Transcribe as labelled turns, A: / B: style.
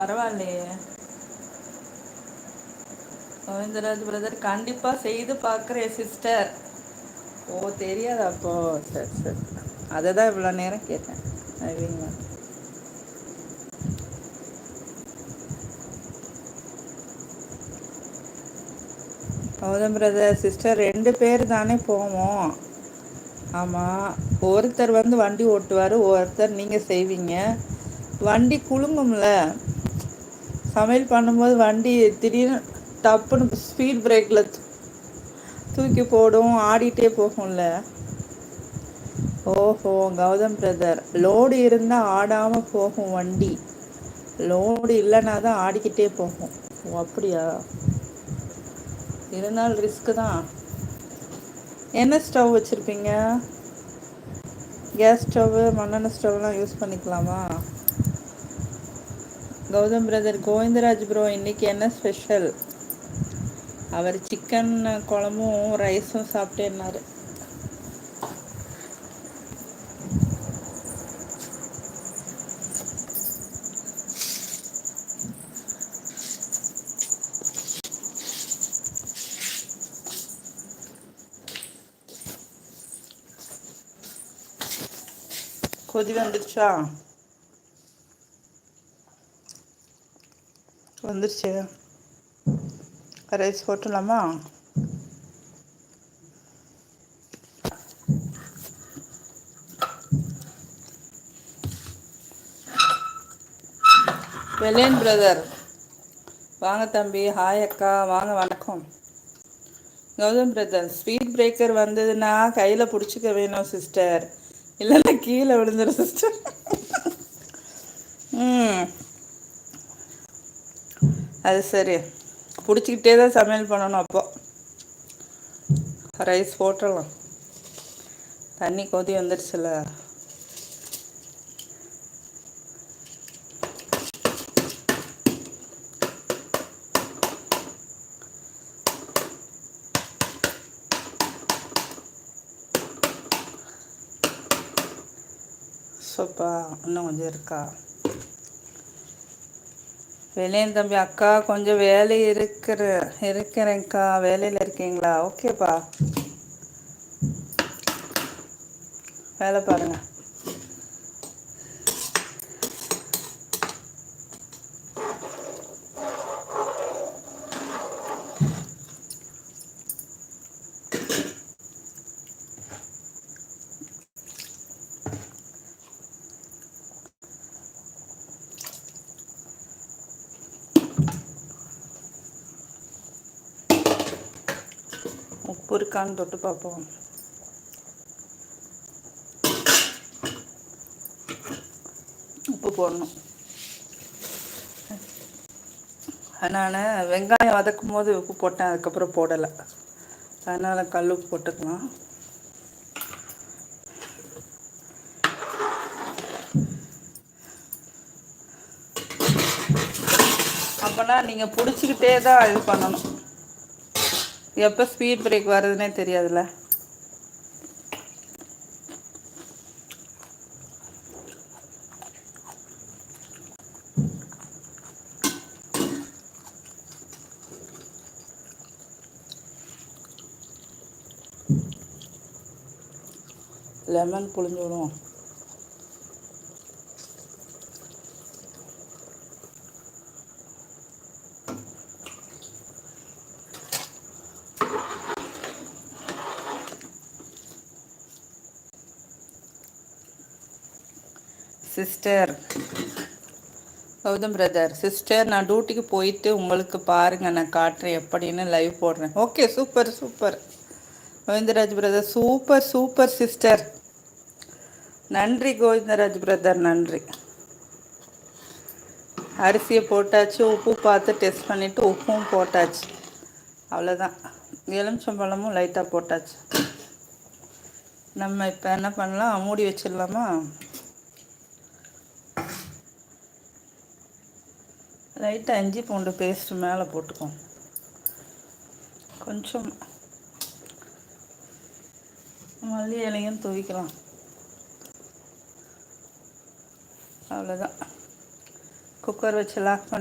A: பரவாயில்லையே. கோவிந்தராஜ் பிரதர் கண்டிப்பா செய்து பார்க்குறேன் சிஸ்டர். ஓ, தெரியாது அப்போ. சரி சரி, அதை தான் இவ்வளோ நேரம் கேட்டேன். சரிங்க. கௌதம் பிரதர் சிஸ்டர் 2 பேர் தானே போவோம். ஆமாம், ஒருத்தர் வந்து வண்டி ஓட்டுவார், ஒருத்தர் நீங்கள் செய்வீங்க. வண்டி குலுங்கும்ல, சமையல் பண்ணும்போது வண்டி திடீர்னு டப்புன்னு ஸ்பீட் பிரேக்கில் தூக்கி போடும், ஆடிட்டே போகும்ல. ஓஹோ, கௌதம் பிரதர் லோடு இருந்தால் ஆடாமல் போகும் வண்டி, லோடு இல்லைன்னா தான் ஆடிக்கிட்டே போகும். ஓ அப்படியா? இருந்தாலும் ரிஸ்க்கு தான். என்ன ஸ்டவ் வச்சுருப்பீங்க? கேஸ் ஸ்டவ்வு, மண்ணெண்ணெய் ஸ்டவ்லாம் யூஸ் பண்ணிக்கலாமா? கௌதம் பிரதர், கோவிந்தராஜ் ப்ரோ இன்னைக்கு என்ன ஸ்பெஷல்? அவர் சிக்கன் குழம்பும் ரைஸும் சாப்பிட்டேன்னாரு. கொதி வந்துடுச்சா? வந்துடுச்சு. ரைஸ் போட்டுடலாமா? வெலேன் பிரதர் வாங்க தம்பி. ஹாய் அக்கா, வாங்க, வணக்கம். கௌதம் பிரதர், ஸ்பீட் பிரேக்கர் வந்ததுன்னா கையில் பிடிச்சிக்க வேணும் சிஸ்டர், இல்லைன்னா கீழே விழுந்துடும் சிஸ்டர். ம், அது சரி, பிடிச்சிக்கிட்டே தான் சமையல் பண்ணணும். அப்போ ரைஸ் போட்டுடலாம். தண்ணி கொதி வந்துடுச்சுல. சோப்பா இன்னும் கொஞ்சம் இருக்கா? வெளியேன் தம்பி, அக்கா கொஞ்சம் வேலை இருக்கிறேன்க்கா. வேலையில் இருக்கீங்களா? ஓகேப்பா, வேலை பாருங்க. உப்பு இருக்கான்னு தொட்டு பார்ப்போம். உப்பு போடணும். நான் வெங்காயம் வதக்கும் போது உப்பு போட்டேன், அதுக்கப்புறம் போடலை. அதனால் கல் உப்பு போட்டுக்கலாம். அப்போனா நீங்கள் பிடிச்சிக்கிட்டே தான் இது பண்ணணும். எப்போ ஸ்பீட் பிரேக் வருதுன்னே தெரியாதுல்ல. லெமன் புழிஞ்சு விடுவோம். சிஸ்டர் கௌதம் பிரதர், சிஸ்டர் நான் டியூட்டிக்கு போயிட்டு உங்களுக்கு பாருங்கள், நான் காட்டுறேன் எப்படின்னு லைவ் போடுறேன். Okay, super super. Govindaraj brother, super super sister. நன்றி கோவிந்தராஜ் பிரதர், நன்றி. அரிசியை போட்டாச்சு, உப்பு பார்த்து டெஸ்ட் பண்ணிவிட்டு உப்பும் போட்டாச்சு. அவ்வளோதான். எலுமிச்சம்பழமும் லைட்டாக போட்டாச்சு. நம்ம இப்போ என்ன பண்ணலாம், மூடி வச்சிடலாமா? லைட்டாக இஞ்சி பூண்டு பேஸ்ட்டு மேலே போட்டுக்கோம். கொஞ்சம் மல்லி இலையும் துவிக்கலாம். அவ்வளோதான். குக்கர் வச்சு லாக்